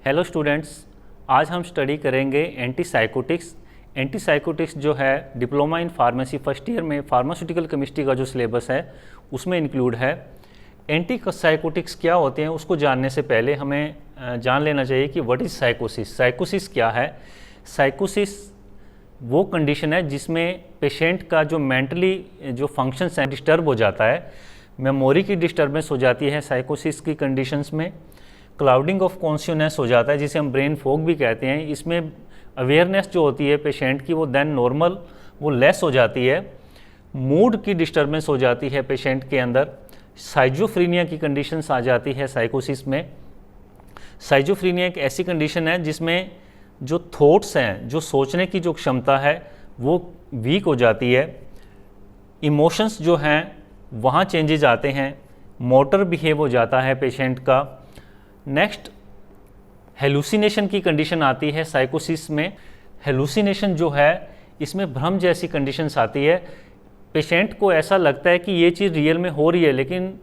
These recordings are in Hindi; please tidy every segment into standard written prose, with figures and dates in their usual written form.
हेलो स्टूडेंट्स, आज हम स्टडी करेंगे एंटीसाइकोटिक्स। एंटीसाइकोटिक्स जो है diploma in pharmacy first year में फार्मास्यूटिकल केमिस्ट्री का जो सिलेबस है उसमें इंक्लूड है। एंटीसाइकोटिक्स क्या होते हैं उसको जानने से पहले हमें जान लेना चाहिए कि व्हाट इज़ साइकोसिस। साइकोसिस क्या है? साइकोसिस वो कंडीशन है जिसमें पेशेंट का जो मेंटली जो फंक्शंस हैं डिस्टर्ब हो जाता है। मेमोरी की डिस्टर्बेंस हो जाती है साइकोसिस की कंडीशंस में। क्लाउडिंग ऑफ कॉन्शियसनेस हो जाता है जिसे हम ब्रेन फॉग भी कहते हैं। इसमें अवेयरनेस जो होती है पेशेंट की वो देन नॉर्मल वो लेस हो जाती है। मूड की डिस्टर्बेंस हो जाती है पेशेंट के अंदर। साइजोफ्रीनिया की कंडीशंस आ जाती है साइकोसिस में। साइजोफ्रीनिया एक ऐसी कंडीशन है जिसमें जो थॉट्स हैं, जो सोचने की जो क्षमता है वो वीक हो जाती है। इमोशंस जो हैं वहाँ चेंजेस आते हैं। मोटर बिहेव हो जाता है पेशेंट का। नेक्स्ट हेलुसिनेशन की कंडीशन आती है साइकोसिस में। हेलुसिनेशन जो है इसमें भ्रम जैसी कंडीशंस आती है। पेशेंट को ऐसा लगता है कि ये चीज़ रियल में हो रही है लेकिन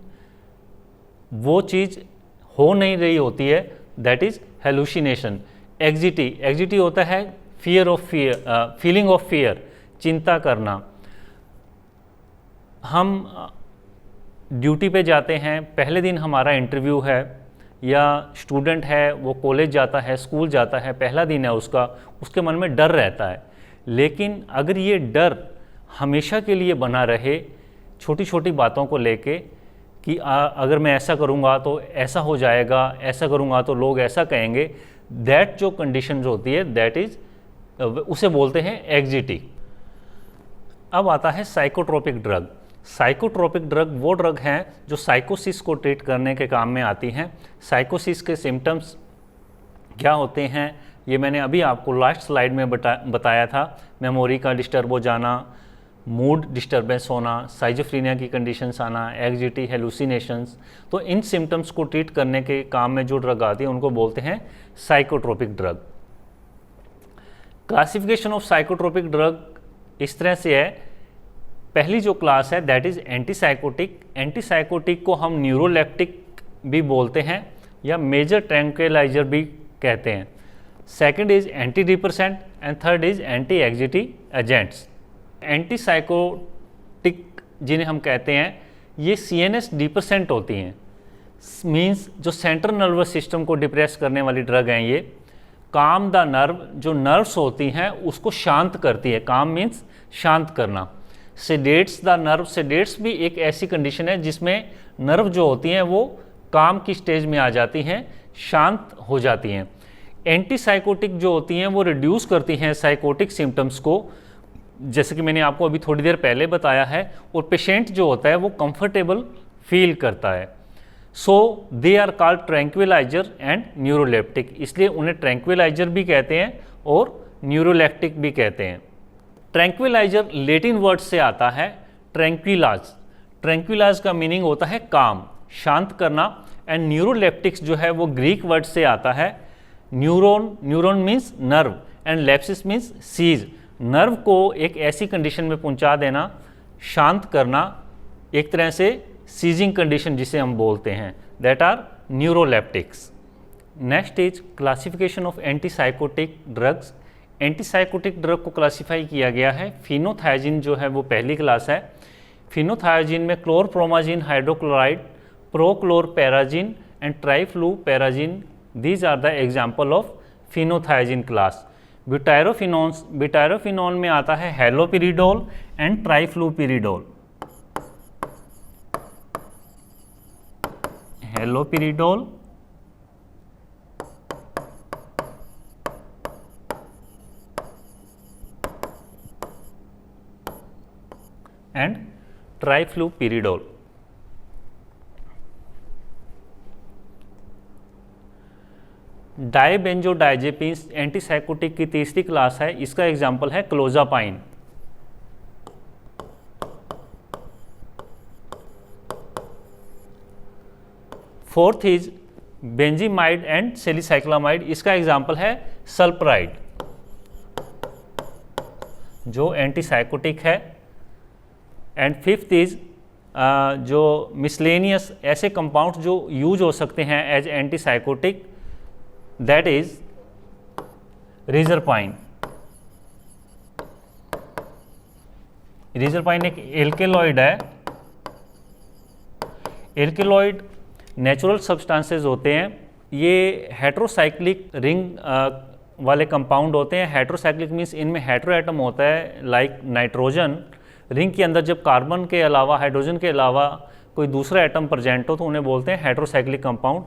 वो चीज़ हो नहीं रही होती है, दैट इज़ हेलुसिनेशन। एग्जिटी होता है फीलिंग ऑफ फियर, चिंता करना। हम ड्यूटी पे जाते हैं, पहले दिन हमारा इंटरव्यू है या स्टूडेंट है वो कॉलेज जाता है, स्कूल जाता है, पहला दिन है उसका, उसके मन में डर रहता है। लेकिन अगर ये डर हमेशा के लिए बना रहे छोटी छोटी बातों को लेके कि अगर मैं ऐसा करूँगा तो ऐसा हो जाएगा, ऐसा करूँगा तो लोग ऐसा कहेंगे, दैट जो कंडीशन होती है दैट इज़ उसे बोलते हैं एग्जिटी। अब आता है साइकोट्रोपिक ड्रग। साइकोट्रोपिक ड्रग वो ड्रग हैं जो साइकोसिस को ट्रीट करने के काम में आती हैं। साइकोसिस के सिम्टम्स क्या होते हैं ये मैंने अभी आपको लास्ट स्लाइड में बताया था। मेमोरी का डिस्टर्ब हो जाना, मूड डिस्टर्बेंस होना, साइजोफ्रीनिया की कंडीशंस आना, एग्जिटी, हेलुसिनेशंस। तो इन सिम्टम्स को ट्रीट करने के काम में जो ड्रग आती है उनको बोलते हैं psychotropic drug. Classification of psychotropic drug इस तरह से है। पहली जो क्लास है दैट इज़ एंटीसाइकोटिक। एंटीसाइकोटिक को हम न्यूरोलेप्टिक भी बोलते हैं या मेजर ट्रैंक्विलाइजर भी कहते हैं। Second is anti depressant and third is anti anxiety agents. Antipsychotic जिन्हें हम कहते हैं ये CNS डिप्रेसेंट होती हैं, मींस जो सेंट्रल नर्वस सिस्टम को डिप्रेस करने वाली ड्रग हैं। ये काम द नर्व, जो नर्व्स होती हैं उसको शांत करती है। काम मीन्स शांत करना। सेडेट्स द नर्व। सेडेट्स भी एक ऐसी कंडीशन है जिसमें नर्व जो होती हैं वो काम की स्टेज में आ जाती हैं, शांत हो जाती हैं। एंटीसाइकोटिक जो होती हैं वो रिड्यूस करती हैं साइकोटिक सिम्टम्स को, जैसे कि मैंने आपको अभी थोड़ी देर पहले बताया है, और पेशेंट जो होता है वो कंफर्टेबल फील करता है। So they are called tranquilizer and neuroleptic. इसलिए उन्हें ट्रैंक्विलाइजर भी कहते हैं और न्यूरोलेप्टिक भी कहते हैं। ट्रैंक्विलाइजर लेटिन वर्ड से आता है ट्रैंक्विलाज। ट्रैंक्विलाज का मीनिंग होता है काम, शांत करना। एंड न्यूरोलेप्टिक्स जो है वो ग्रीक वर्ड से आता है neuron. Neuron means nerve and lepsis means seize. Nerve को एक ऐसी कंडीशन में पहुंचा देना, शांत करना, एक तरह से सीजिंग कंडीशन जिसे हम बोलते हैं, that are neuroleptics. Next is classification of antipsychotic drugs. Antipsychotic drug को क्लासीफाई किया गया है। फिनोथायजिन जो है वो पहली क्लास है। फिनोथायजिन में chlorpromazine hydrochloride, prochlorperazine and trifluoperazine, these are the example of phenothiazine class. Butyrophenone में आता है haloperidol and trifluperidol. Haloperidol and trifluperidol. Dibenzodiazepines antipsychotic की तीसरी क्लास है। इसका एग्जाम्पल है clozapine. Fourth is benzamide and salicylamide. इसका एग्जाम्पल है सल्पराइड जो एंटीसाइकोटिक है। एंड फिफ्थ इज जो मिसलेनियस ऐसे कंपाउंड्स जो यूज हो सकते हैं as antipsychotic, that is reserpine. Reserpine एक एल्केलॉइड है। एल्केलॉइड नेचुरल सब्सटेंसेस होते हैं, ये हेट्रोसाइक्लिक रिंग वाले कंपाउंड होते हैं। हेट्रोसाइक्लिक मीन्स इनमें हेट्रो एटम होता है, लाइक नाइट्रोजन। रिंग के अंदर जब कार्बन के अलावा, हाइड्रोजन के अलावा कोई दूसरा एटम प्रेजेंट हो तो उन्हें बोलते हैं हेट्रोसाइक्लिक कंपाउंड।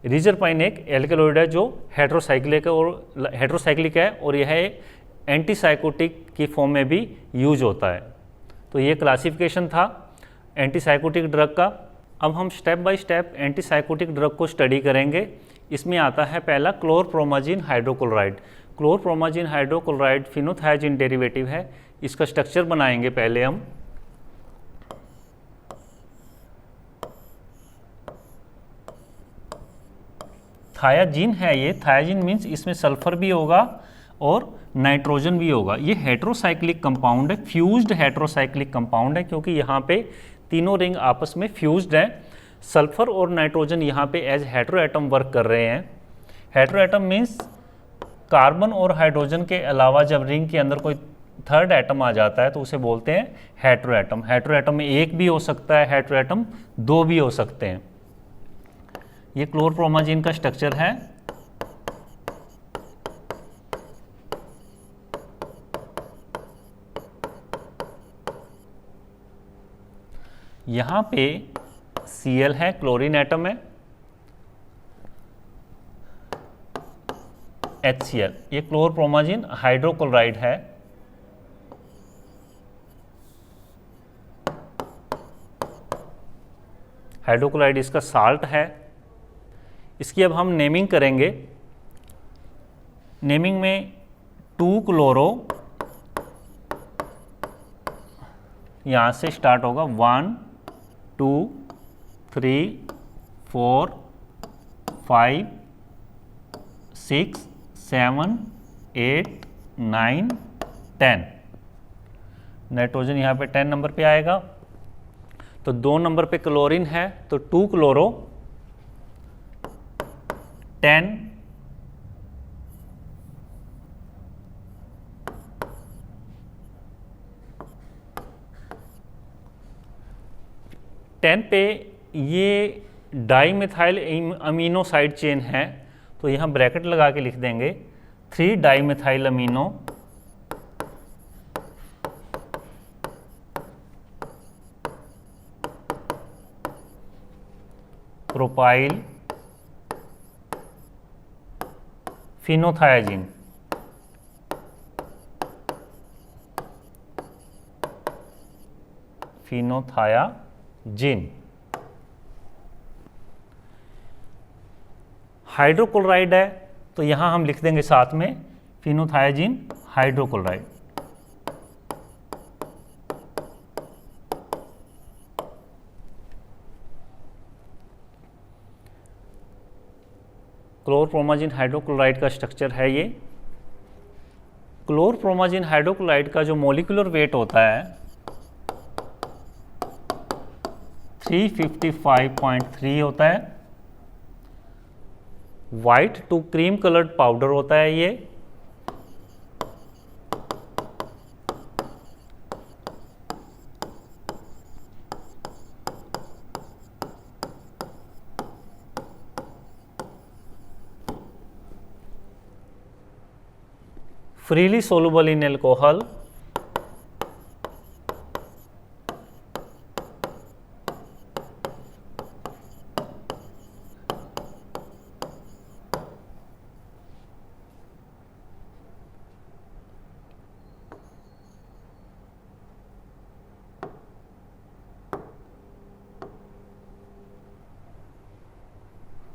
रिजरपाइन एक एल्केलॉइड है जो हेट्रोसाइक्लिक है और यह एंटीसाइकोटिक की फॉर्म में भी यूज होता है। तो ये क्लासिफिकेशन था एंटीसाइकोटिक ड्रग का। अब हम step by step antipsychotic drug को स्टडी करेंगे। इसमें आता है पहला क्लोरप्रोमाजिन हाइड्रोक्लोराइड। क्लोरप्रोमाजिन हाइड्रोक्लोराइड फिनोथायाजिन डेरिवेटिव है। इसका स्ट्रक्चर बनाएंगे पहले हम। थायाजिन है ये। थायाजिन मीन्स इसमें सल्फर भी होगा और नाइट्रोजन भी होगा। ये हेट्रोसाइक्लिक कंपाउंड है, फ्यूज्ड हेट्रोसाइक्लिक कंपाउंड है, क्योंकि यहाँ पे तीनों रिंग आपस में फ्यूज्ड हैं। सल्फर और नाइट्रोजन यहाँ पे एज हेट्रो एटम वर्क कर रहे हैं। हेट्रो एटम मीन्स कार्बन और हाइड्रोजन के अलावा जब रिंग के अंदर कोई थर्ड एटम आ जाता है तो उसे बोलते हैं हेट्रो एटम। हेट्रो एटम में एक भी हो सकता है, हेट्रो एटम दो भी हो सकते हैं। ये क्लोरप्रोमाजिन का स्ट्रक्चर है। यहाँ पे Cl है, क्लोरीन एटम है, HCl। ये क्लोरप्रोमाजिन हाइड्रोक्लोराइड है। हाइड्रोक्लोराइड इसका साल्ट है। इसकी अब हम नेमिंग करेंगे। नेमिंग में 2-क्लोरो, यहाँ से स्टार्ट होगा 1 2 3 4 5 6 7 8 9 10। नाइट्रोजन यहाँ पे 10 नंबर पे आएगा। तो 2 नंबर पे क्लोरीन है तो 2-क्लोरो 10 10 पे ये डाईमिथाइल अमीनो साइड चेन है तो यहाँ ब्रैकेट लगा के लिख देंगे 3 डाईमिथाइल अमीनो प्रोपाइल फिनोथायाजिन। फिनोथायाजिन। हाइड्रोक्लोराइड है तो यहाँ हम लिख देंगे साथ में फिनोथायाजिन हाइड्रोक्लोराइड। क्लोरप्रोमाजिन हाइड्रोक्लोराइड का स्ट्रक्चर है ये। क्लोरप्रोमाजिन हाइड्रोक्लोराइड का जो मोलिकुलर वेट होता है 355.3 होता है। White to cream coloured powder होता है ये। Freely soluble in alcohol.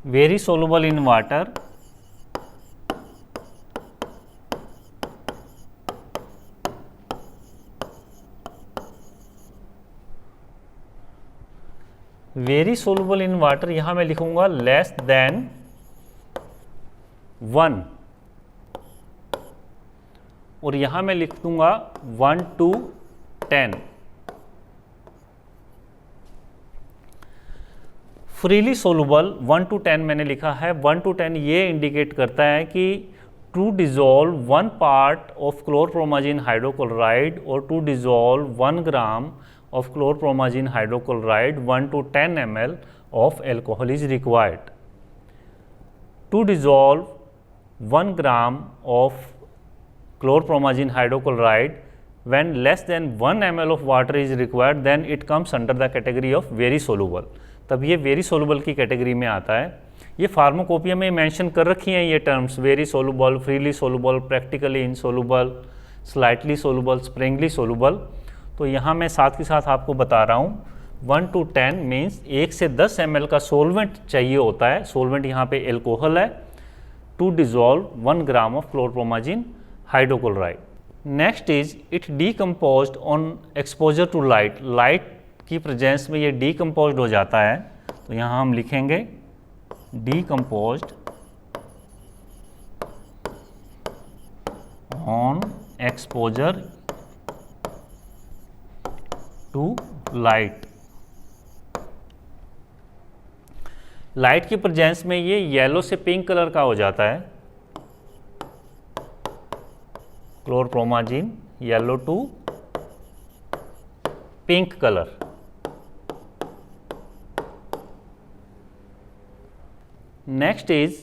Very soluble in water. Very soluble in water यहां मैं लिखूंगा लेस देन 1 और यहां मैं लिख दूंगा 1 to 10। फ्रीली सोलूबल 1 to 10 मैंने लिखा है। 1 to 10 ये इंडिकेट करता है कि to dissolve 1 part of chlorpromazine hydrochloride और to dissolve 1 gram of chlorpromazine hydrochloride 1 to 10 ml of alcohol is required. To dissolve 1 gram of chlorpromazine hydrochloride when less than 1 ml of water is required, then it comes under the category of very soluble. तब ये वेरी सोलूबल की कैटेगरी में आता है। ये फार्माकोपिया में मेंशन कर रखी हैं ये terms, very soluble, freely soluble, practically insoluble, slightly soluble, sparingly soluble. तो यहाँ मैं साथ के साथ आपको बता रहा हूँ 1 to 10 मीन्स 1 से 10 ml का सोलवेंट चाहिए होता है। सोलवेंट यहाँ पे एल्कोहल है, to dissolve 1 gram of chlorpromazine hydrochloride. Next is it decomposed on exposure to light. Light की प्रेजेंस में ये डीकम्पोज्ड हो जाता है, तो यहाँ हम लिखेंगे decomposed on exposure to light. Light की प्रेजेंस में ये येलो से पिंक कलर का हो जाता है, chlorpromazine yellow to pink colour. Next is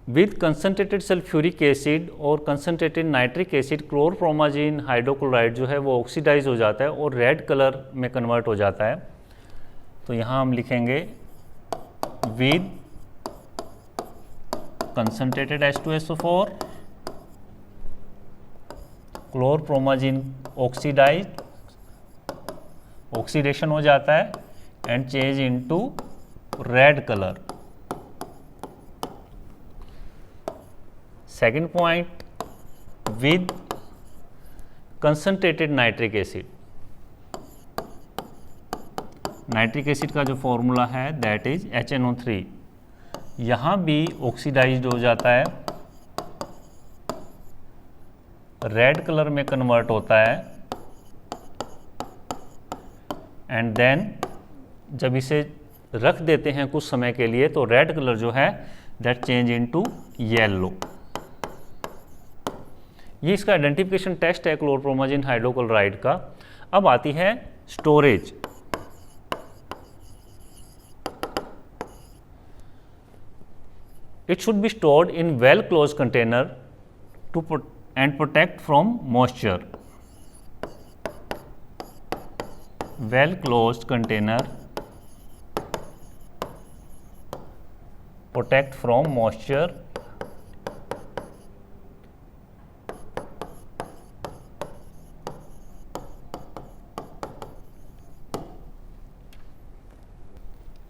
with concentrated sulphuric acid और concentrated nitric acid chlorpromazine hydrochloride जो है वो ऑक्सीडाइज हो जाता है और रेड कलर में कन्वर्ट हो जाता है। तो यहाँ हम लिखेंगे with concentrated H2SO4 chlorpromazine oxidise, oxidation हो जाता है and change into red colour. Second point with concentrated nitric acid. Nitric acid का जो फॉर्मूला है दैट इज HNO3। यहाँ भी ऑक्सीडाइज्ड हो जाता है, रेड कलर में कन्वर्ट होता है एंड देन जब इसे रख देते हैं कुछ समय के लिए तो रेड कलर जो है दैट चेंज इनटू येलो। ये इसका आइडेंटिफिकेशन टेस्ट है क्लोरप्रोमाजिन हाइड्रोक्लोराइड का। अब आती है storage. It should be stored in well closed container to protect from moisture. Well closed container protect from moisture.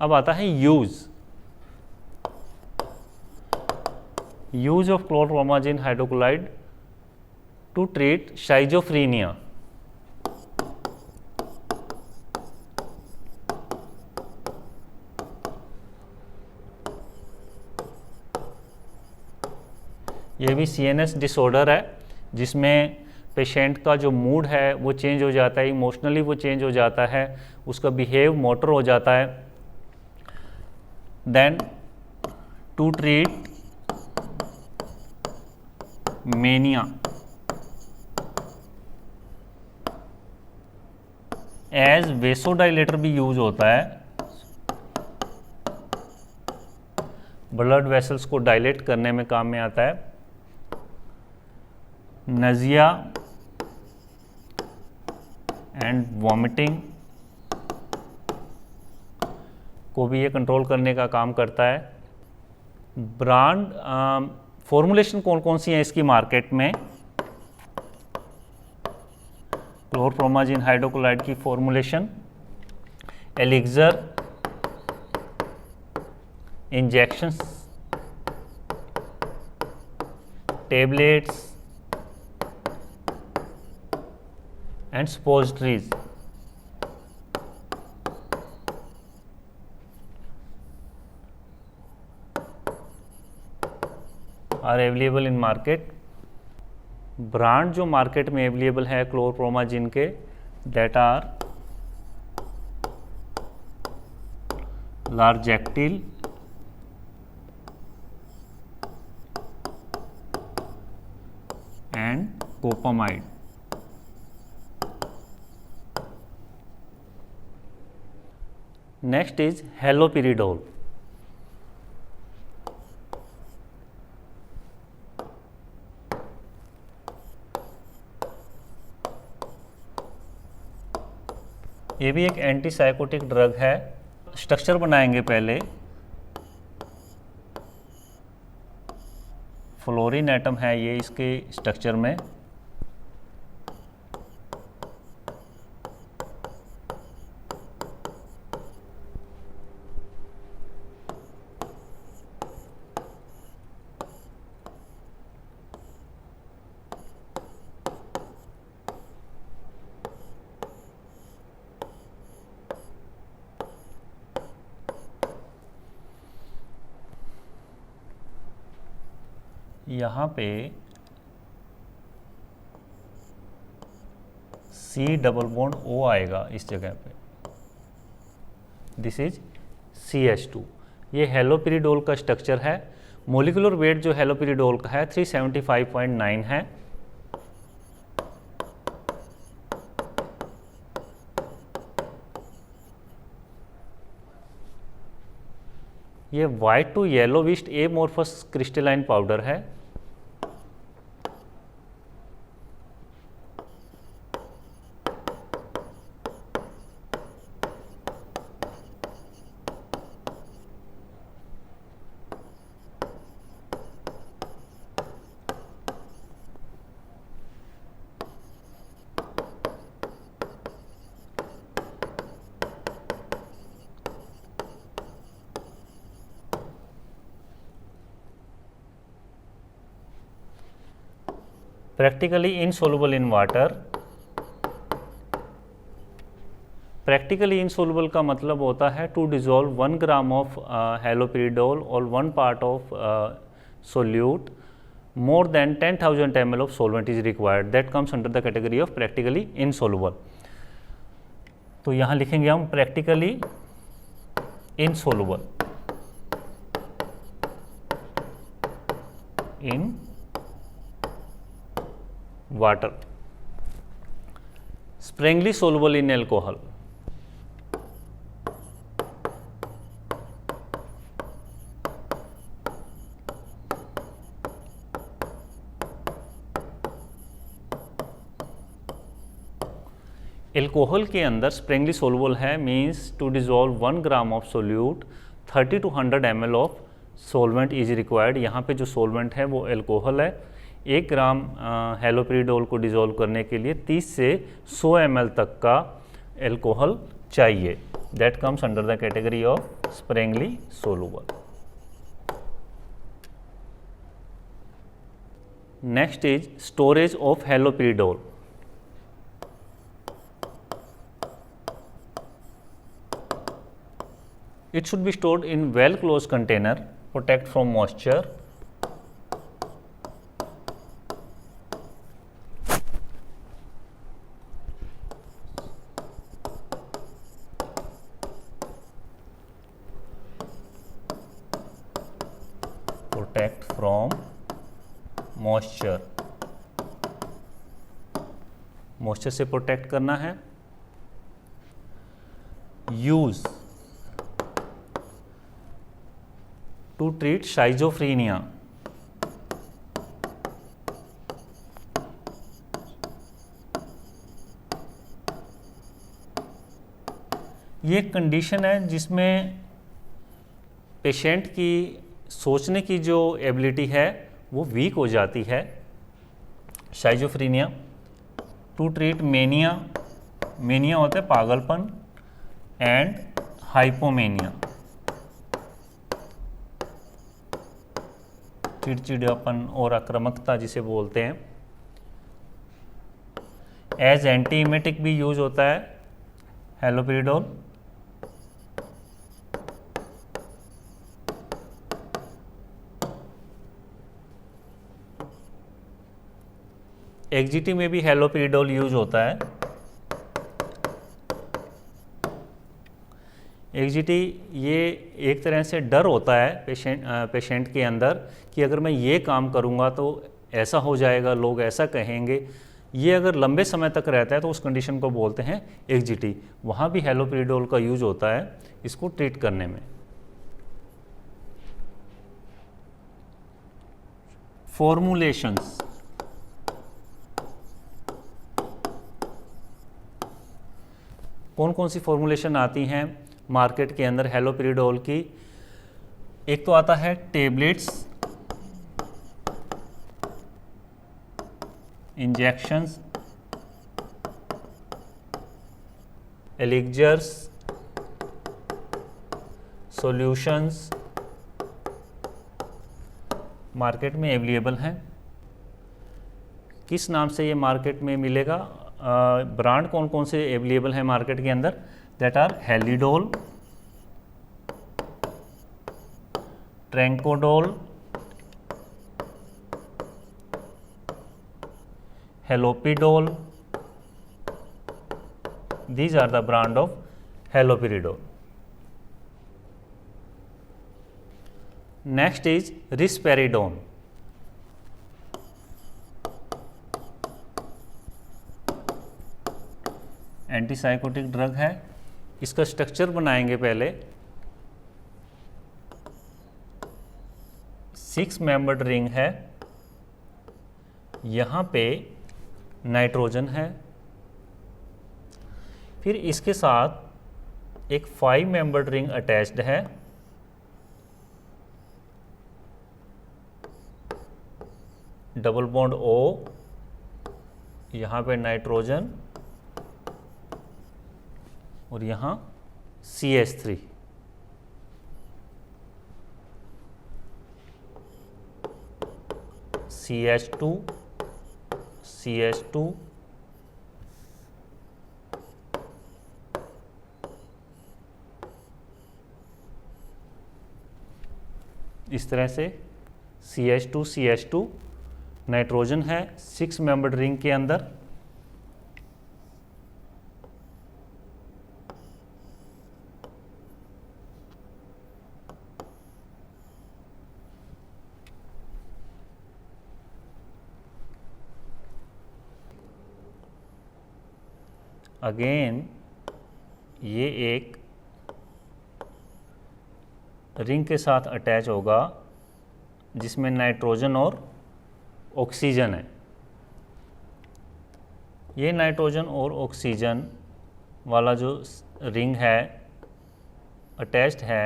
अब आता है use of chlorpromazine hydrochloride to treat schizophrenia. ये भी CNS डिसऑर्डर है जिसमें पेशेंट का जो मूड है वो चेंज हो जाता है, इमोशनली वो चेंज हो जाता है, उसका बिहेव मोटर हो जाता है। Then to treat mania as vasodilator भी यूज होता है, ब्लड वेसल्स को डायलेट करने में काम में आता है। नजिया एंड वॉमिटिंग को भी ये कंट्रोल करने का काम करता है। ब्रांड फॉर्मुलेशन कौन कौन सी है इसकी मार्केट में? क्लोरप्रोमाजिन हाइड्रोक्लोराइड की formulation elixir, injections, tablets and suppositories. Are available in market. Brand जो मार्केट में अवेलेबल है क्लोरप्रोमाजिन के that are Largactil and Copamide. Next is haloperidol. ये भी एक एंटीसाइकोटिक ड्रग है। स्ट्रक्चर बनाएंगे पहले। फ्लोरीन एटम है ये इसके स्ट्रक्चर में। यहाँ पे C डबल बॉन्ड O आएगा इस जगह पे। This is CH2। ये हेलोपिरिडोल का स्ट्रक्चर है। मोलिकुलर वेट जो हेलोपिरिडोल का है 375.9 है। ये white to yellowish amorphous crystalline powder है। Practically insoluble in water. Practically insoluble का मतलब होता है to dissolve 1 gram of haloperidol और 1 part of solute more than 10,000 ml of solvent is required, that comes under the category of practically insoluble। तो यहाँ लिखेंगे हम practically insoluble in water, sparingly soluble in alcohol। Alcohol के अंदर स्प्रिंगली सोलुबल है, means to dissolve 1 gram of solute 30 to 100 ml of solvent is required. यहाँ पे जो सोलवेंट है वो एल्कोहल है। 1 ग्राम हेलोपिरिडोल को डिजोल्व करने के लिए 30 से 100 ml तक का एल्कोहल चाहिए। That comes under the category of sparingly soluble. Next is storage of haloperidol. It should be stored in well closed container, protect from moisture। Protect from moisture, moisture से प्रोटेक्ट करना है। Use to treat schizophrenia. ये एक कंडीशन है जिसमें पेशेंट की सोचने की जो एबिलिटी है वो वीक हो जाती है। शाइजोफ्रीनिया। टू ट्रीट मेनिया, मेनिया होता है पागलपन, एंड हाइपोमेनिया, चिड़चिड़ापन और आक्रामकता जिसे बोलते हैं। एज एंटीइमेटिक भी यूज होता है हेलोपिरिडोल। एक्जिटी में भी हेलोपिरिडोल यूज होता है। एग्जिटी ये एक तरह से डर होता है पेशेंट के अंदर कि अगर मैं ये काम करूँगा तो ऐसा हो जाएगा, लोग ऐसा कहेंगे। ये अगर लंबे समय तक रहता है तो उस कंडीशन को बोलते हैं एग्जिटी। वहाँ भी हैलोपेरिडोल का यूज होता है इसको ट्रीट करने में। फॉर्मुलेशंस, कौन कौन सी फॉर्मुलेशन आती हैं मार्केट के अंदर हैलोपेरिडोल की? एक तो आता है टेबलेट्स, इंजेक्शंस, एलिक्जर्स, सॉल्यूशंस, मार्केट में अवेलेबल हैं। किस नाम से ये मार्केट में मिलेगा? ब्रांड कौन कौन से अवेलेबल हैं मार्केट के अंदर? That are Halidol, Trancodol, Halopidol. These are the brand of haloperidol. Next is risperidone. Antipsychotic drug है। इसका स्ट्रक्चर बनाएंगे पहले। 6 मेंबर्ड रिंग है, यहाँ पे नाइट्रोजन है, फिर इसके साथ एक 5 मेंबर्ड रिंग अटैच्ड है, डबल बॉन्ड O, यहाँ पे नाइट्रोजन और यहाँ CH3। CH2, CH2, इस तरह से CH2, CH2, नाइट्रोजन है 6 मेंबर्ड रिंग के अंदर। अगेन ये एक रिंग के साथ अटैच होगा जिसमें नाइट्रोजन और ऑक्सीजन है। ये नाइट्रोजन और ऑक्सीजन वाला जो रिंग है अटैच्ड है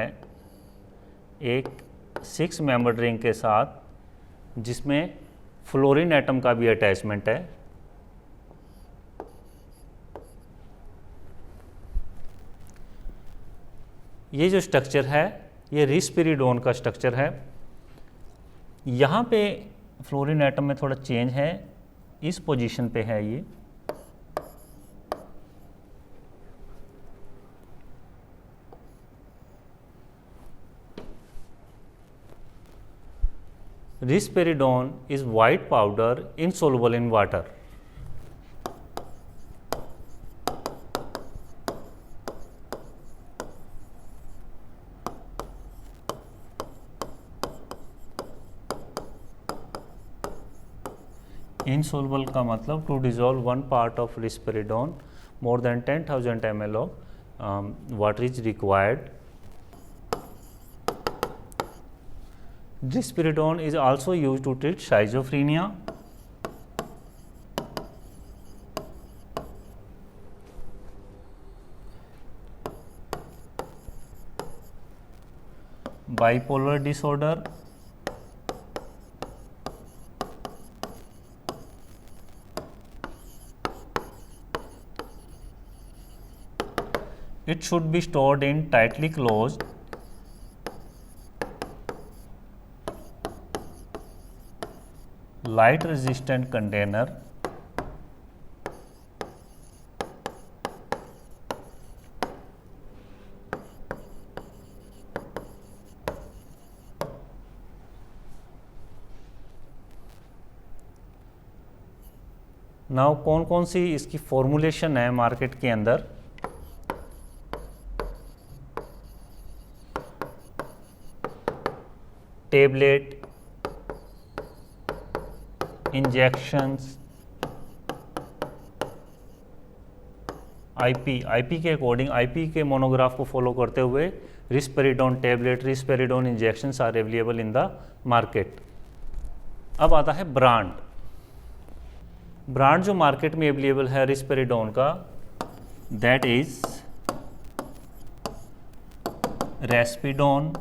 एक 6 मेंबर्ड रिंग के साथ जिसमें फ्लोरीन एटम का भी अटैचमेंट है। ये जो स्ट्रक्चर है ये रिस्पेरिडोन का स्ट्रक्चर है। यहाँ पे फ्लोरीन एटम में थोड़ा चेंज है, इस पोजीशन पे है ये। Risperidone is white powder insoluble in water. Insoluble का मतलब to dissolve one part of risperidone more than 10,000 ml of water is required. Risperidone is also used to treat schizophrenia. Bipolar disorder, it should be stored in tightly closed light resistant container. Now कौन कौन सी इसकी फॉर्मुलेशन है मार्केट के अंदर? टेबलेट, इंजेक्शंस, आईपी के अकॉर्डिंग, आईपी के मोनोग्राफ को फॉलो करते हुए risperidone tablet, risperidone injections are available in the market. अब आता है ब्रांड। ब्रांड जो मार्केट में अवेलेबल है रिस्पेरिडोन का, that is Respidon,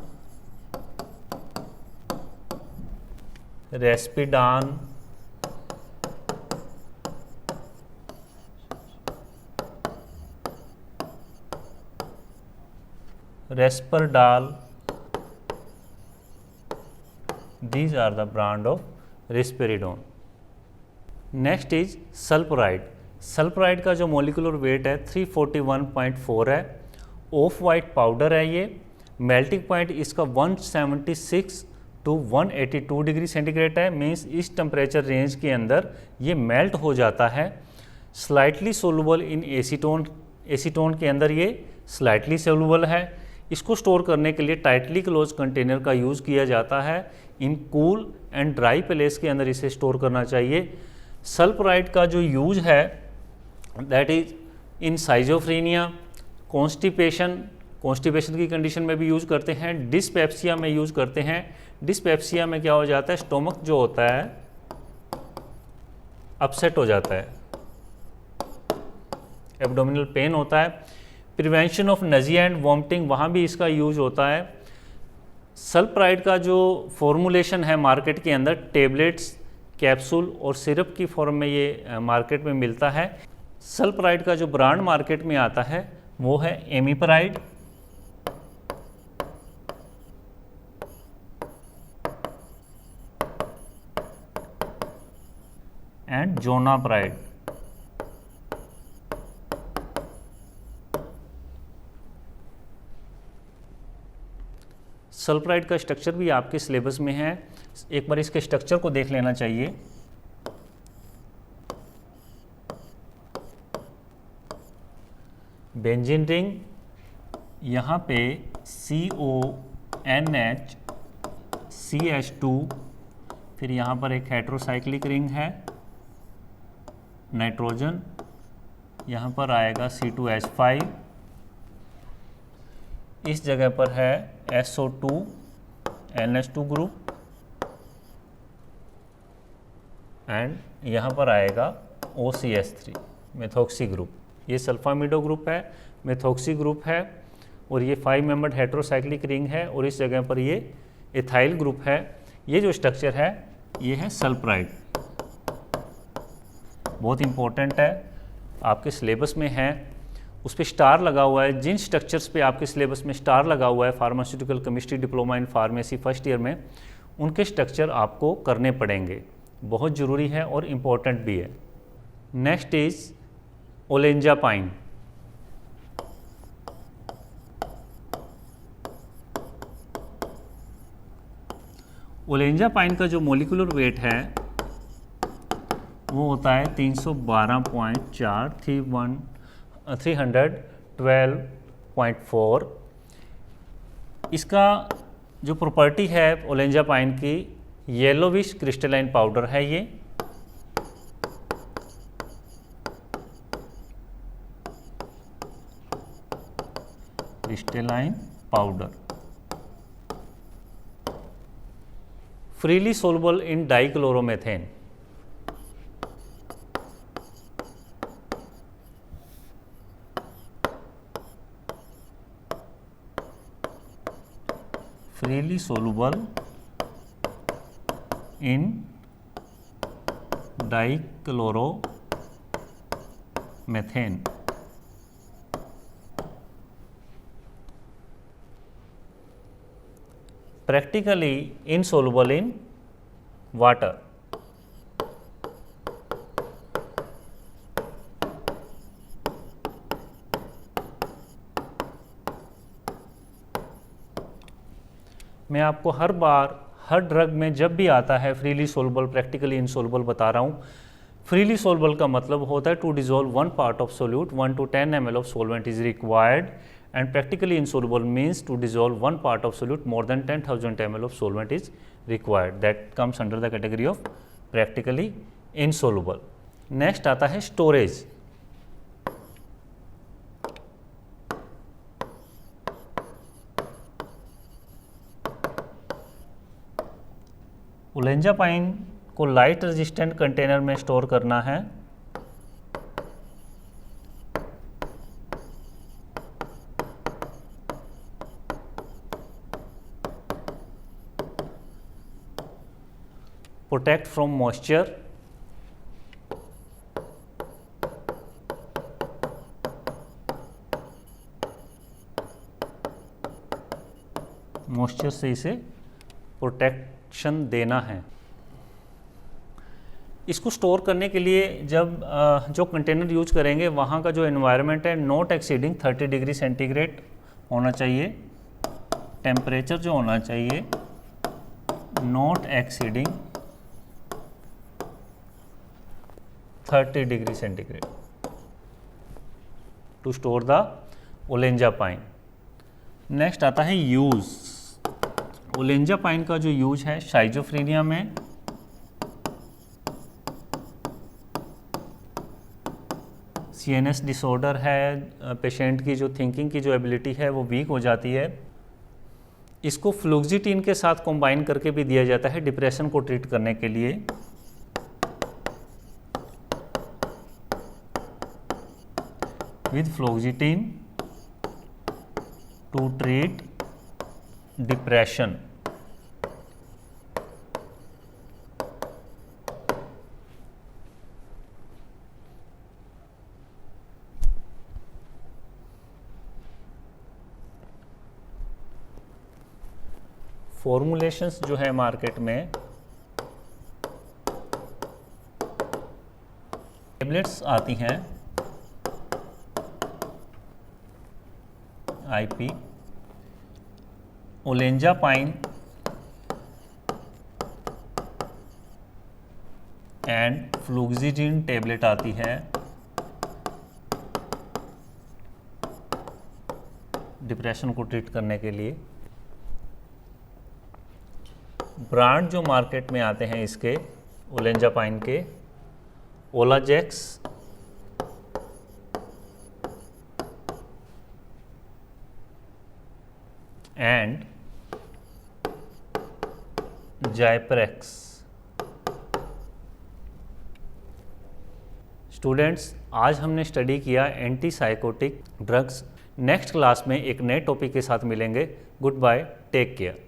Respidan, Risperdal, these are the brand of risperidone। Next is sulpiride. Sulpiride का जो मोलिकुलर वेट है 341.4 है, ऑफ वाइट पाउडर है ये, मेल्टिंग पॉइंट इसका 176 टू 182 डिग्री सेंटीग्रेड है, मीन्स इस टेम्परेचर रेंज के अंदर ये मेल्ट हो जाता है। स्लाइटली सोलूबल इन एसीटोन, एसीटोन के अंदर ये स्लाइटली सोलूबल है। इसको स्टोर करने के लिए टाइटली क्लोज कंटेनर का यूज़ किया जाता है। In cool and dry place के अंदर इसे स्टोर करना चाहिए। सल्फराइड का जो यूज है that is in schizophrenia, constipation, constipation की कंडीशन में भी यूज़ करते हैं, डिस्पेप्सिया में यूज़ करते हैं। डिस्पेप्सिया में क्या हो जाता है, स्टोमक जो होता है अपसेट हो जाता है, एब्डोमिनल पेन होता है। Prevention of nausea and vomiting, वहाँ भी इसका यूज होता है। सल्फराइड का जो फॉर्मुलेशन है मार्केट के अंदर, टेबलेट्स, कैप्सूल और सिरप की फॉर्म में ये मार्केट में मिलता है। सल्फराइड का जो ब्रांड मार्केट में आता है वो है एमिपराइड, एंड जोनाप्राइड। सल्फराइड का स्ट्रक्चर भी आपके सिलेबस में है, एक बार इसके स्ट्रक्चर को देख लेना चाहिए। बेंजीन रिंग, यहाँ पे CONH CH2, फिर यहाँ पर एक हेट्रोसाइक्लिक रिंग है, नाइट्रोजन, यहाँ पर आएगा C2H5, इस जगह पर है SO2 NH2 ग्रुप, एंड यहाँ पर आएगा OCH3 मेथोक्सी ग्रुप। ये सल्फामिडो ग्रुप है, मेथोक्सी ग्रुप है, और ये 5 मेंबर्ड हेट्रोसाइक्लिक रिंग है, और इस जगह पर ये एथाइल ग्रुप है। ये जो स्ट्रक्चर है ये है सल्फराइड, बहुत इंपॉर्टेंट है, आपके सिलेबस में है, उस पर स्टार लगा हुआ है। जिन स्ट्रक्चर्स पे आपके सिलेबस में स्टार लगा हुआ है pharmaceutical chemistry diploma in pharmacy first year में, उनके स्ट्रक्चर आपको करने पड़ेंगे, बहुत ज़रूरी है और इम्पोर्टेंट भी है। Next is ओलेंजापाइन। ओलेंजापाइन का जो मोलिकुलर वेट है वो होता है 312.4, 312.4। इसका जो प्रॉपर्टी है ओलेंजापाइन की, येलोविश क्रिस्टलाइन पाउडर है ये, crystalline powder, freely soluble in dichloromethane. freely soluble in dichloromethane। Practically insoluble in water। मैं आपको हर बार हर ड्रग में जब भी आता है फ्रीली सोलबल, प्रैक्टिकली इनसोलबल बता रहा हूँ। फ्रीली सोलबल का मतलब होता है to dissolve 1 part of solute, 1 to 10 ml of solvent is required and practically insoluble means to dissolve one part of solute more than 10,000 ml of solvent is required. That comes under the category of practically insoluble. Next आता है storage. ओलेंजापाइन को लाइट रेजिस्टेंट कंटेनर में स्टोर करना है। प्रोटेक्ट फ्रॉम मॉइस्चर, मॉइस्चर से इसे प्रोटेक्शन देना है। इसको स्टोर करने के लिए जब जो कंटेनर यूज करेंगे वहाँ का जो एनवायरनमेंट है नॉट एक्सीडिंग 30 डिग्री सेंटीग्रेड होना चाहिए। टेम्परेचर जो होना चाहिए not exceeding 30 degree centigrade to store the olanzapine. Next आता है यूज़। ओलेंजापाइन का जो यूज है शाइजोफ्रेनिया में, सीएनएस डिसऑर्डर है, पेशेंट की जो थिंकिंग की जो एबिलिटी है वो वीक हो जाती है। इसको फ्लुक्सिटीन के साथ कंबाइन करके भी दिया जाता है डिप्रेशन को ट्रीट करने के लिए। With fluoxetine to treat depression. Formulations जो है मार्केट में टैबलेट्स आती हैं IP, olanzapine and fluoxetine tablet आती है। डिप्रेशन को ट्रीट करने के लिए ब्रांड जो मार्केट में आते हैं इसके ओलेंजापाइन के, ओलाजेक्स, एंड जायप्रेक्स। स्टूडेंट्स, आज हमने स्टडी किया anti psychotic drugs. Next class में एक नए टॉपिक के साथ मिलेंगे। Good bye, take care.